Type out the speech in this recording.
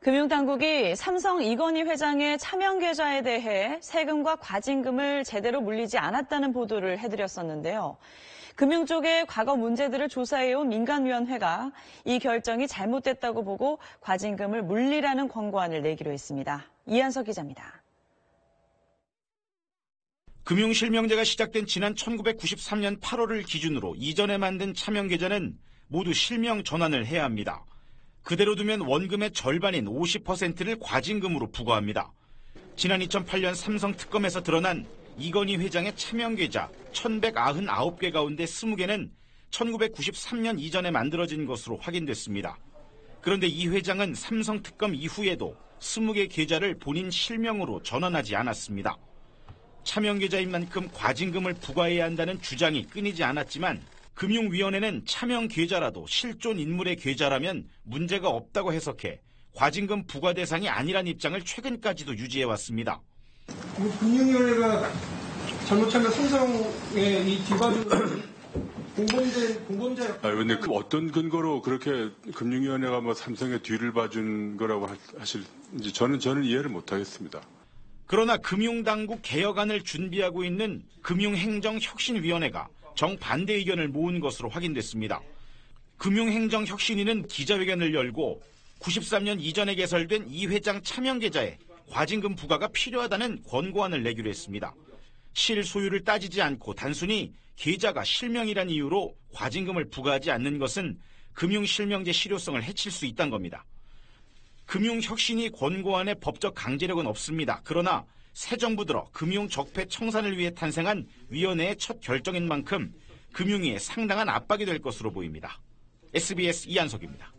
금융당국이 삼성 이건희 회장의 차명 계좌에 대해 세금과 과징금을 제대로 물리지 않았다는 보도를 해드렸었는데요. 금융 쪽의 과거 문제들을 조사해온 민간위원회가 이 결정이 잘못됐다고 보고 과징금을 물리라는 권고안을 내기로 했습니다. 이한석 기자입니다. 금융실명제가 시작된 지난 1993년 8월을 기준으로 이전에 만든 차명 계좌는 모두 실명 전환을 해야 합니다. 그대로 두면 원금의 절반인 50%를 과징금으로 부과합니다. 지난 2008년 삼성 특검에서 드러난 이건희 회장의 차명 계좌 1,199개 가운데 20개는 1993년 이전에 만들어진 것으로 확인됐습니다. 그런데 이 회장은 삼성 특검 이후에도 20개 계좌를 본인 실명으로 전환하지 않았습니다. 차명 계좌인 만큼 과징금을 부과해야 한다는 주장이 끊이지 않았지만 금융위원회는 차명 계좌라도 실존 인물의 계좌라면 문제가 없다고 해석해 과징금 부과 대상이 아니란 입장을 최근까지도 유지해왔습니다. 금융위원회가 잘못하면 삼성의 이 뒤바준 공범죄. 근데 어떤 근거로 그렇게 금융위원회가 삼성의 뒤를 봐준 거라고 하실지 저는 이해를 못하겠습니다. 그러나 금융당국 개혁안을 준비하고 있는 금융행정혁신위원회가 정반대 의견을 모은 것으로 확인됐습니다. 금융행정혁신위는 기자회견을 열고 93년 이전에 개설된 이 회장 차명 계좌에 과징금 부과가 필요하다는 권고안을 내기로 했습니다. 실소유를 따지지 않고 단순히 계좌가 실명이란 이유로 과징금을 부과하지 않는 것은 금융실명제 실효성을 해칠 수 있다는 겁니다. 금융혁신위 권고안의 법적 강제력은 없습니다. 그러나 새 정부 들어 금융 적폐 청산을 위해 탄생한 위원회의 첫 결정인 만큼 금융위에 상당한 압박이 될 것으로 보입니다. SBS 이한석입니다.